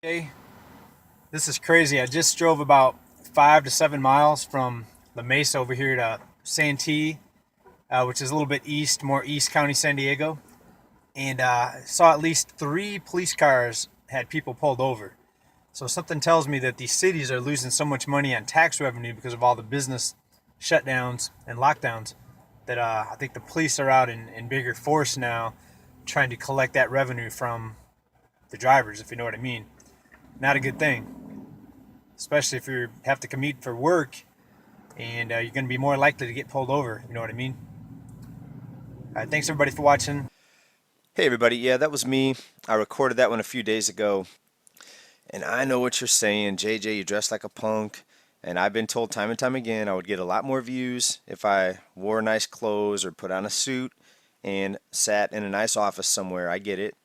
Hey, this is crazy. I just drove about 5 to 7 miles from La Mesa over here to Santee, which is a little bit east, more East County, San Diego, and saw at least three police cars had people pulled over. So something tells me that these cities are losing so much money on tax revenue because of all the business shutdowns and lockdowns that I think the police are out in bigger force now trying to collect that revenue from the drivers, if you know what I mean. Not a good thing, especially if you have to commute for work and you're going to be more likely to get pulled over. You know what I mean? Thanks everybody for watching. Hey everybody, yeah, that was me. I recorded that one a few days ago, and I know what you're saying. JJ, you dress like a punk, and I've been told time and time again I would get a lot more views if I wore nice clothes or put on a suit and sat in a nice office somewhere. I get it.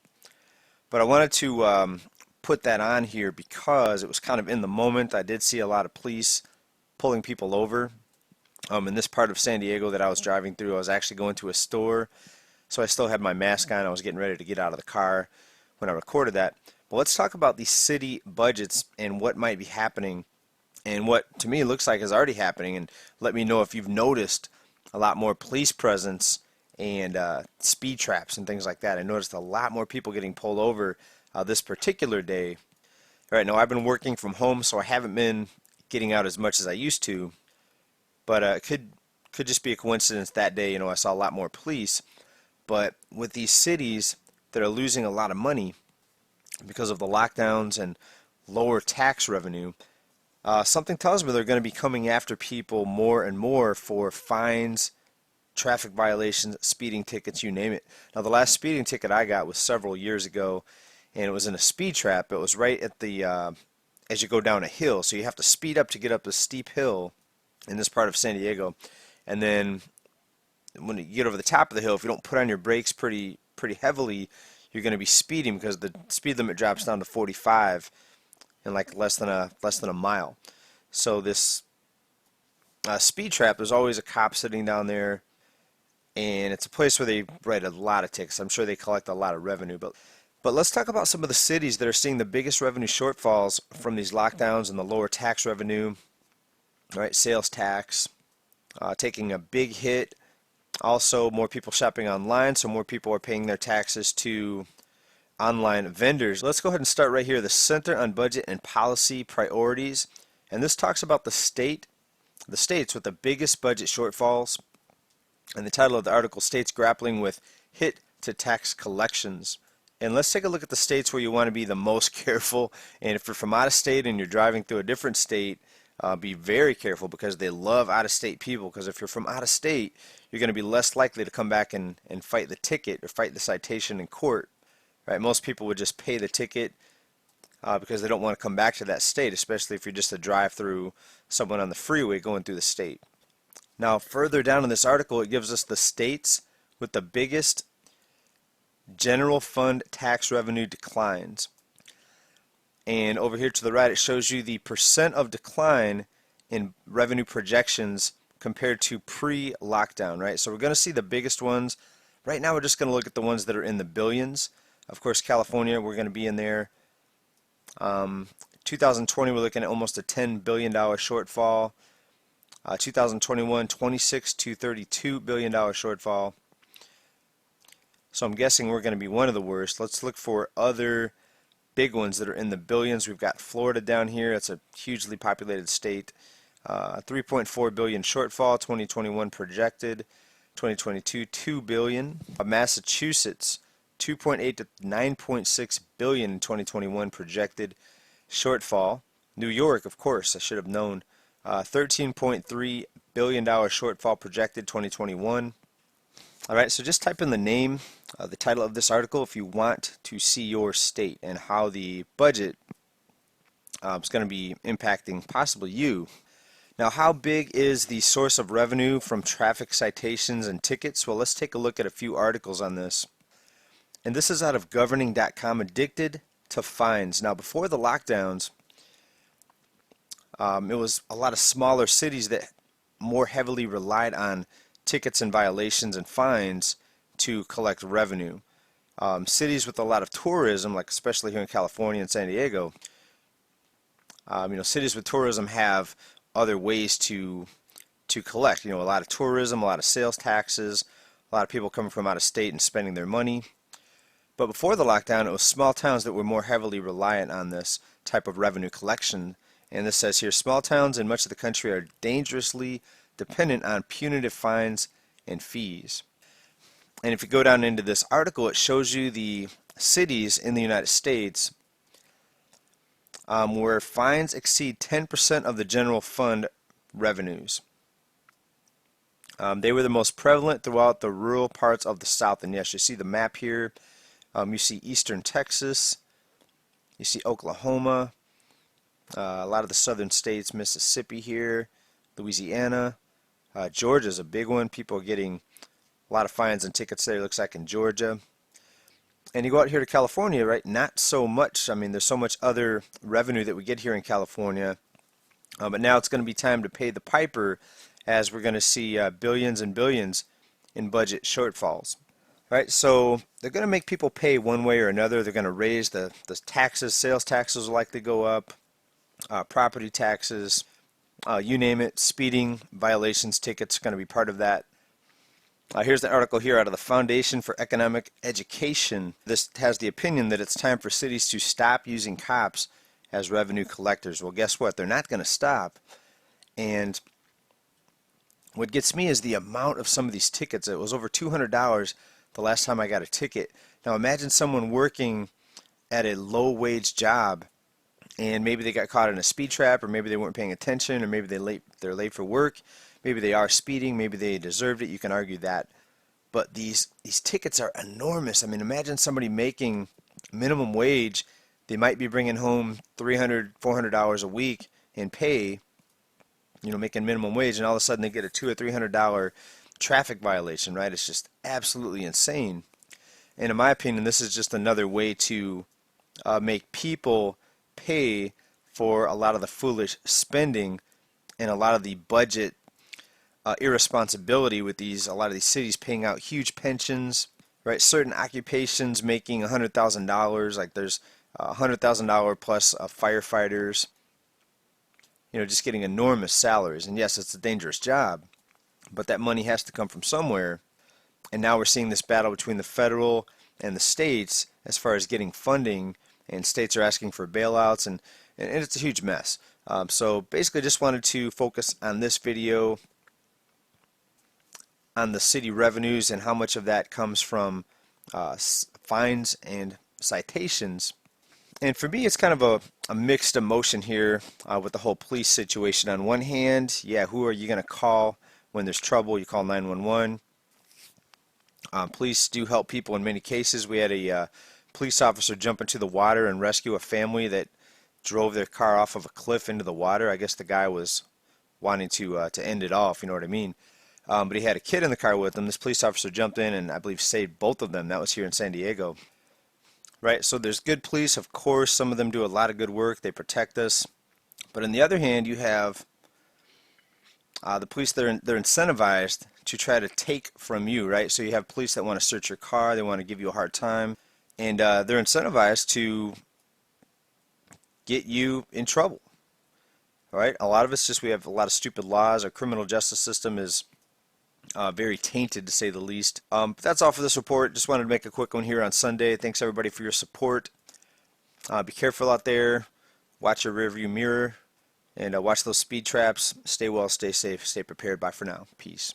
But I wanted to put that on here because it was kind of in the moment. I did see a lot of police pulling people over. In this part of San Diego that I was driving through, I was actually going to a store, so I still had my mask on. I was getting ready to get out of the car when I recorded that. But let's talk about the city budgets and what might be happening and what to me looks like is already happening. And let me know if you've noticed a lot more police presence and speed traps and things like that. I noticed a lot more people getting pulled over this particular day. All right, now I've been working from home, so I haven't been getting out as much as I used to. But it could just be a coincidence that day. I saw a lot more police. But with these cities that are losing a lot of money because of the lockdowns and lower tax revenue, something tells me they're going to be coming after people more and more for fines, traffic violations, speeding tickets, you name it. Now, the last speeding ticket I got was several years ago, and it was in a speed trap. It was right at the as you go down a hill, so you have to speed up to get up a steep hill in this part of San Diego, and then when you get over the top of the hill, if you don't put on your brakes pretty heavily, you're going to be speeding because the speed limit drops down to 45 in like less than a mile. So this speed trap, there's always a cop sitting down there, and it's a place where they write a lot of tickets. I'm sure they collect a lot of revenue, but let's talk about some of the cities that are seeing the biggest revenue shortfalls from these lockdowns and the lower tax revenue. All right, sales tax taking a big hit. Also, more people shopping online, so more people are paying their taxes to online vendors. Let's go ahead and start right here. The Center on Budget and Policy Priorities. And this talks about the states with the biggest budget shortfalls. And the title of the article states grappling with hit to tax collections. And let's take a look at the states where you want to be the most careful. And if you're from out of state and you're driving through a different state, be very careful because they love out-of-state people. Because if you're from out of state, you're going to be less likely to come back and fight the ticket or fight the citation in court. Right? Most people would just pay the ticket because they don't want to come back to that state, especially if you're just a drive-through someone on the freeway going through the state. Now, further down in this article, it gives us the states with the biggest general fund tax revenue declines. And over here to the right, it shows you the percent of decline in revenue projections compared to pre-lockdown, right? So we're going to see the biggest ones. Right now, we're just going to look at the ones that are in the billions. Of course, California, we're going to be in there. 2020, we're looking at almost a $10 billion shortfall. 2021, $26 to $32 billion shortfall. So I'm guessing we're going to be one of the worst. Let's look for other big ones that are in the billions. We've got Florida down here. It's a hugely populated state. 3.4 billion shortfall, 2021 projected. 2022, 2 billion. Massachusetts, 2.8 to 9.6 billion in 2021 projected shortfall. New York, of course, I should have known. $13.3 billion shortfall projected 2021. All right, so just type in the name, the title of this article if you want to see your state and how the budget is going to be impacting possibly you. Now, how big is the source of revenue from traffic citations and tickets? Well, let's take a look at a few articles on this. And this is out of governing.com, addicted to fines. Now, before the lockdowns, it was a lot of smaller cities that more heavily relied on tickets and violations and fines to collect revenue. Cities with a lot of tourism, like especially here in California and San Diego, Cities with tourism have other ways to collect. A lot of tourism, a lot of sales taxes, a lot of people coming from out of state and spending their money. But before the lockdown, it was small towns that were more heavily reliant on this type of revenue collection. And this says here, small towns in much of the country are dangerously dependent on punitive fines and fees. And if you go down into this article, it shows you the cities in the United States where fines exceed 10% of the general fund revenues. They were the most prevalent throughout the rural parts of the South. And yes, you see the map here. You see eastern Texas. You see Oklahoma. A lot of the southern states, Mississippi here, Louisiana. Georgia's a big one. People are getting a lot of fines and tickets there, looks like in Georgia. And you go out here to California, right? Not so much. I mean, there's so much other revenue that we get here in California. But now it's going to be time to pay the piper, as we're going to see billions and billions in budget shortfalls. Right? So they're going to make people pay one way or another. They're going to raise the taxes. Sales taxes will likely go up. Property taxes, you name it. Speeding violations, tickets are going to be part of that. Here's the article here out of the Foundation for Economic Education. This has the opinion that it's time for cities to stop using cops as revenue collectors. Well, guess what? They're not going to stop. And what gets me is the amount of some of these tickets. It was over $200 the last time I got a ticket. Now imagine someone working at a low-wage job, and maybe they got caught in a speed trap, or maybe they weren't paying attention, or maybe they're late for work. Maybe they are speeding. Maybe they deserved it. You can argue that. But these tickets are enormous. I mean, imagine somebody making minimum wage. They might be bringing home $300, $400 a week in pay, making minimum wage, and all of a sudden they get a $200 or $300 traffic violation, right? It's just absolutely insane. And in my opinion, this is just another way to make people pay for a lot of the foolish spending and a lot of the budget irresponsibility with a lot of these cities paying out huge pensions, right? Certain occupations making $100,000, like there's $100,000 plus firefighters, just getting enormous salaries. And yes, it's a dangerous job, but that money has to come from somewhere. And now we're seeing this battle between the federal and the states as far as getting funding, and states are asking for bailouts, and it's a huge mess. So basically just wanted to focus on this video on the city revenues and how much of that comes from fines and citations. And for me, it's kind of a mixed emotion here with the whole police situation. On one hand, yeah, who are you going to call when there's trouble? You call 911. Police do help people in many cases. We had a police officer jump into the water and rescue a family that drove their car off of a cliff into the water. I guess the guy was wanting to end it all, if you know what I mean. But he had a kid in the car with him. This police officer jumped in and I believe saved both of them. That was here in San Diego. Right, so there's good police, of course. Some of them do a lot of good work. They protect us. But on the other hand, you have the police. They're incentivized to try to take from you, right? So you have police that want to search your car. They want to give you a hard time. And they're incentivized to get you in trouble. All right, a lot of it's just we have a lot of stupid laws. Our criminal justice system is very tainted, to say the least. But that's all for this report. Just wanted to make a quick one here on Sunday. Thanks everybody for your support. Be careful out there. Watch your rearview mirror, and watch those speed traps. Stay well, stay safe, stay prepared. Bye for now. Peace.